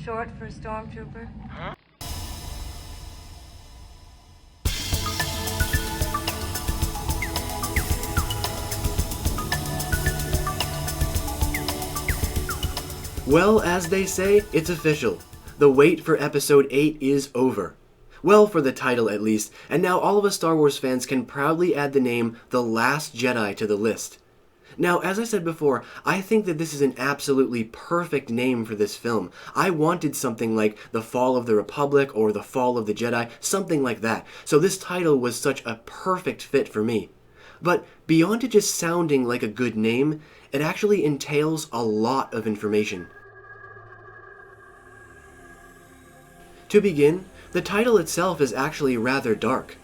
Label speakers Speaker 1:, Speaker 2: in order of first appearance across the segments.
Speaker 1: short for a stormtrooper?
Speaker 2: Well, as they say, it's official. The wait for Episode 8 is over. Well, for the title at least, and now all of us Star Wars fans can proudly add the name The Last Jedi to the list. Now, as I said before, I think that this is an absolutely perfect name for this film. I wanted something like The Fall of the Republic or The Fall of the Jedi, something like that. So this title was such a perfect fit for me. But beyond it just sounding like a good name, it actually entails a lot of information. To begin, the title itself is actually rather dark.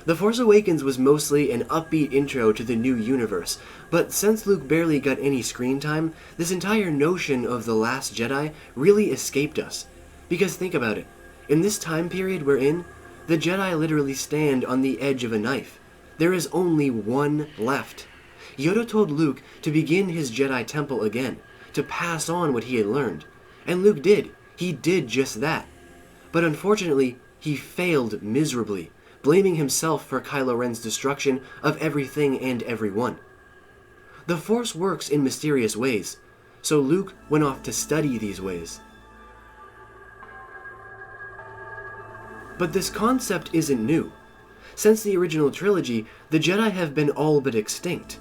Speaker 2: The Force Awakens was mostly an upbeat intro to the new universe, but since Luke barely got any screen time, this entire notion of The Last Jedi really escaped us. Because think about it, in this time period we're in, the Jedi literally stand on the edge of a knife. There is only one left. Yoda told Luke to begin his Jedi Temple again, to pass on what he had learned. And Luke did. He did just that. But unfortunately, he failed miserably, blaming himself for Kylo Ren's destruction of everything and everyone. The Force works in mysterious ways, so Luke went off to study these ways. But this concept isn't new. Since the original trilogy, the Jedi have been all but extinct.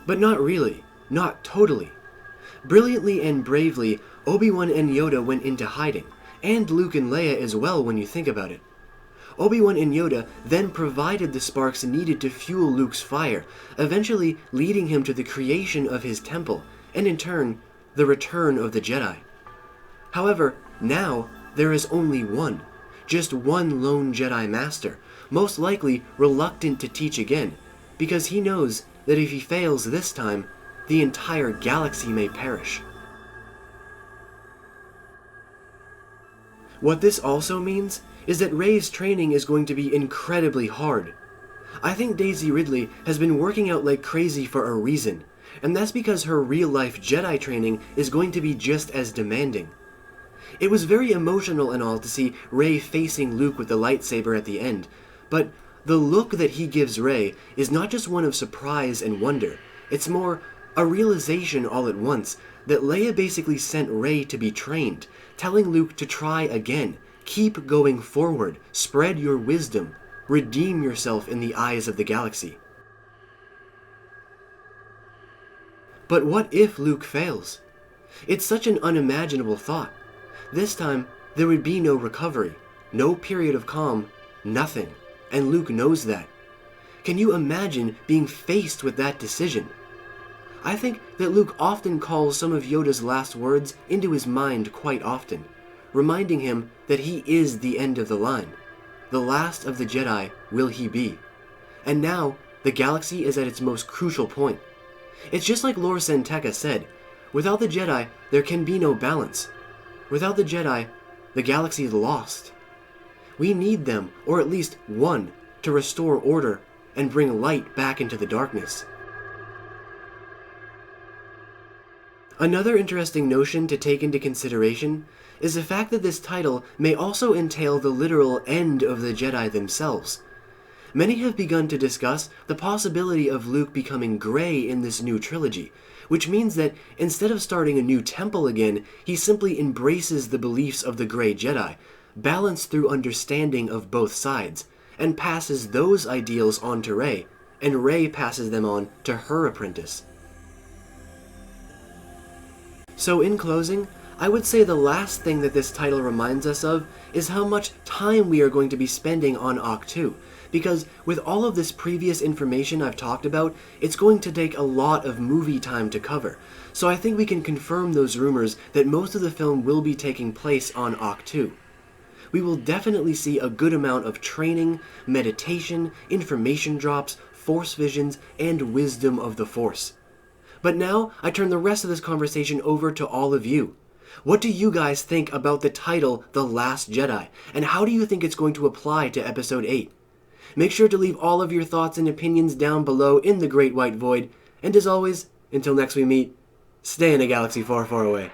Speaker 2: But not really, not totally. Brilliantly and bravely, Obi-Wan and Yoda went into hiding, and Luke and Leia as well when you think about it. Obi-Wan and Yoda then provided the sparks needed to fuel Luke's fire, eventually leading him to the creation of his temple, and in turn, the return of the Jedi. However, now there is only one, just one lone Jedi Master, most likely reluctant to teach again, because he knows that if he fails this time, the entire galaxy may perish. What this also means is that Rey's training is going to be incredibly hard. I think Daisy Ridley has been working out like crazy for a reason, and that's because her real-life Jedi training is going to be just as demanding. It was very emotional and all to see Rey facing Luke with the lightsaber at the end, but the look that he gives Rey is not just one of surprise and wonder, it's more a realization all at once that Leia basically sent Rey to be trained, telling Luke to try again, keep going forward, spread your wisdom, redeem yourself in the eyes of the galaxy. But what if Luke fails? It's such an unimaginable thought. This time, there would be no recovery, no period of calm, nothing, and Luke knows that. Can you imagine being faced with that decision? I think that Luke often calls some of Yoda's last words into his mind quite often, reminding him that he is the end of the line. The last of the Jedi will he be. And now, the galaxy is at its most crucial point. It's just like Lor San Tekka said, without the Jedi, there can be no balance. Without the Jedi, the galaxy is lost. We need them, or at least one, to restore order and bring light back into the darkness. Another interesting notion to take into consideration is the fact that this title may also entail the literal end of the Jedi themselves. Many have begun to discuss the possibility of Luke becoming gray in this new trilogy, which means that instead of starting a new temple again, he simply embraces the beliefs of the Grey Jedi, balanced through understanding of both sides, and passes those ideals on to Rey, and Rey passes them on to her apprentice. So in closing, I would say the last thing that this title reminds us of is how much time we are going to be spending on Ahch-To, because with all of this previous information I've talked about, it's going to take a lot of movie time to cover. So I think we can confirm those rumors that most of the film will be taking place on Ahch-To. We will definitely see a good amount of training, meditation, information drops, Force visions, and wisdom of the Force. But now, I turn the rest of this conversation over to all of you. What do you guys think about the title, The Last Jedi, and how do you think it's going to apply to Episode 8? Make sure to leave all of your thoughts and opinions down below in the Great White Void, and as always, until next we meet, stay in a galaxy far, far away.